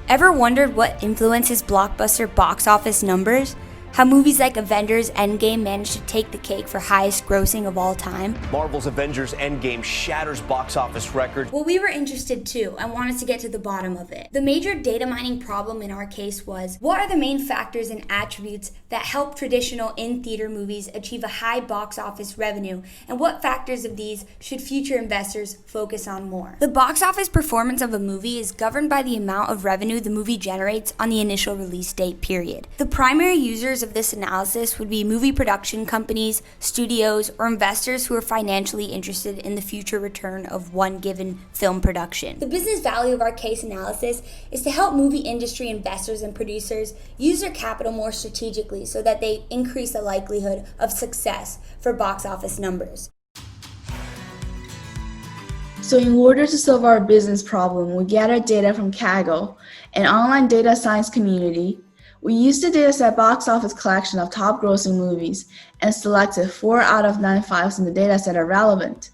Ever wondered what influences blockbuster box office numbers? How movies like Avengers Endgame managed to take the cake for highest grossing of all time? Marvel's Avengers Endgame shatters box office record. Well, we were interested too and wanted to get to the bottom of it. The major data mining problem in our case was, what are the main factors and attributes that help traditional in-theater movies achieve a high box office revenue, and what factors of these should future investors focus on more? The box office performance of a movie is governed by the amount of revenue the movie generates on the initial release date period. The primary users of this analysis would be movie production companies, studios, or investors who are financially interested in the future return of one given film production. The business value of our case analysis is to help movie industry investors and producers use their capital more strategically so that they increase the likelihood of success for box office numbers. So in order to solve our business problem, we gathered data from Kaggle, an online data science community. We used the dataset box office collection of top grossing movies and selected 4 out of 9 files in the dataset are relevant.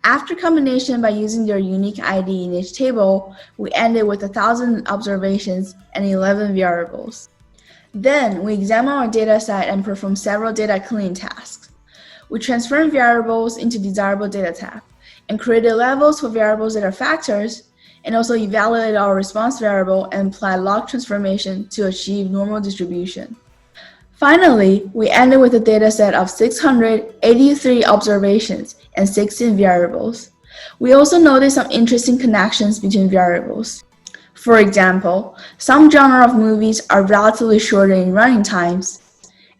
After combination by using their unique ID in each table, we ended with 1,000 observations and 11 variables. Then we examined our dataset and performed several data cleaning tasks. We transformed variables into desirable data type and created levels for variables that are factors, and also evaluated our response variable and applied log transformation to achieve normal distribution. Finally, we ended with a dataset of 683 observations and 16 variables. We also noticed some interesting connections between variables. For example, some genre of movies are relatively shorter in running times,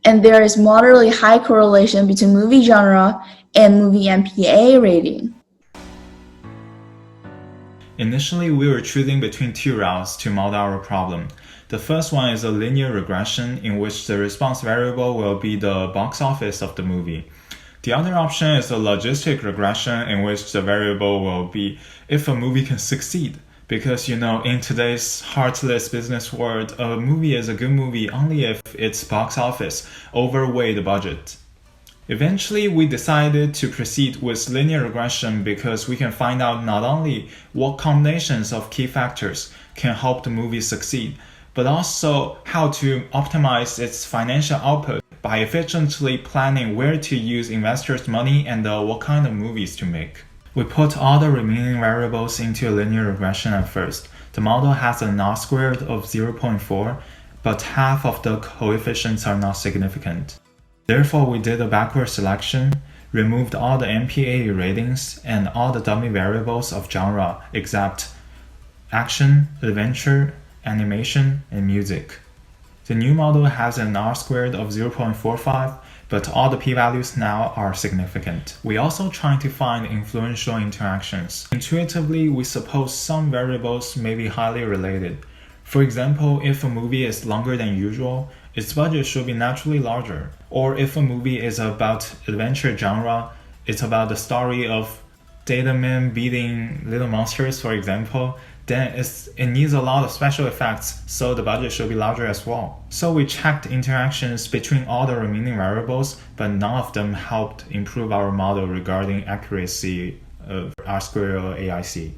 and there is moderately high correlation between movie genre and movie MPA rating. Initially, we were choosing between 2 routes to model our problem. The first one is a linear regression in which the response variable will be the box office of the movie. The other option is a logistic regression in which the variable will be if a movie can succeed. Because in today's heartless business world, a movie is a good movie only if its box office overweigh the budget. Eventually, we decided to proceed with linear regression because we can find out not only what combinations of key factors can help the movie succeed, but also how to optimize its financial output by efficiently planning where to use investors' money and what kind of movies to make. We put all the remaining variables into a linear regression at first. The model has an R-squared of 0.4, but half of the coefficients are not significant. Therefore, we did a backward selection, removed all the MPA ratings and all the dummy variables of genre except action, adventure, animation, and music. The new model has an R-squared of 0.45, but all the p-values now are significant. We also try to find influential interactions. Intuitively, we suppose some variables may be highly related. For example, if a movie is longer than usual, its budget should be naturally larger. Or if a movie is about adventure genre, it's about the story of data men beating little monsters, for example, then it needs a lot of special effects, so the budget should be larger as well. So we checked interactions between all the remaining variables, but none of them helped improve our model regarding accuracy of R-squared or AIC.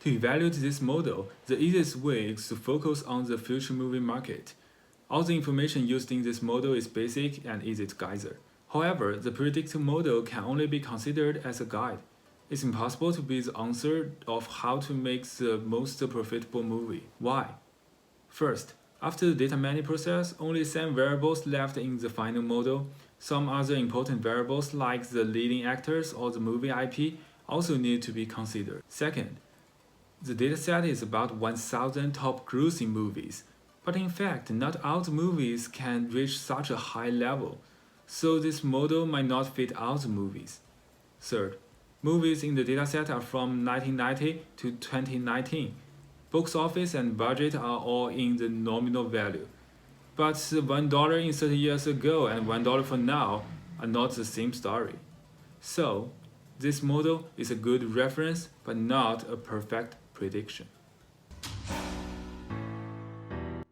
To evaluate this model, the easiest way is to focus on the future movie market. All the information used in this model is basic and easy to gather. However, the predictive model can only be considered as a guide. It's impossible to be the answer of how to make the most profitable movie. Why? First, after the data mining process, only 7 variables left in the final model. Some other important variables like the leading actors or the movie IP also need to be considered. Second, the dataset is about 1,000 top grossing movies, but in fact, not all the movies can reach such a high level, so this model might not fit all the movies. Third, movies in the dataset are from 1990 to 2019. Box office and budget are all in the nominal value, but $1 in 30 years ago and $1 for now are not the same story. So, this model is a good reference, but not a perfect prediction.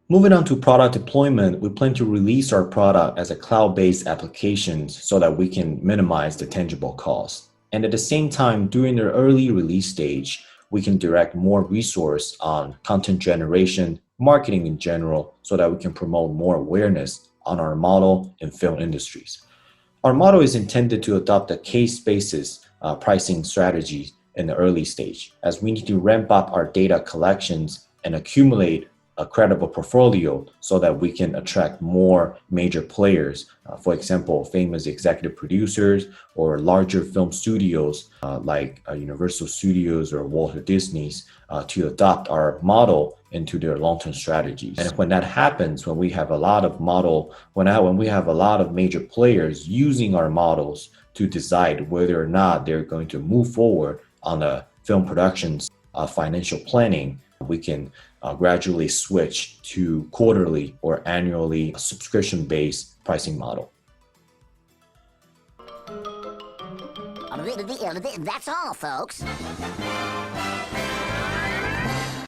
Moving on to product deployment, we plan to release our product as a cloud-based application so that we can minimize the tangible cost. And at the same time, during the early release stage, we can direct more resource on content generation, marketing in general, so that we can promote more awareness on our model in film industries. Our model is intended to adopt a case basis pricing strategy in the early stage, as we need to ramp up our data collections and accumulate a credible portfolio so that we can attract more major players, for example, famous executive producers or larger film studios like Universal Studios or Walt Disney's to adopt our model into their long-term strategies. And when that happens, when we have a lot of when we have a lot of major players using our models to decide whether or not they're going to move forward on the film production's financial planning, we can gradually switch to quarterly or annually subscription-based pricing model. That's all, folks.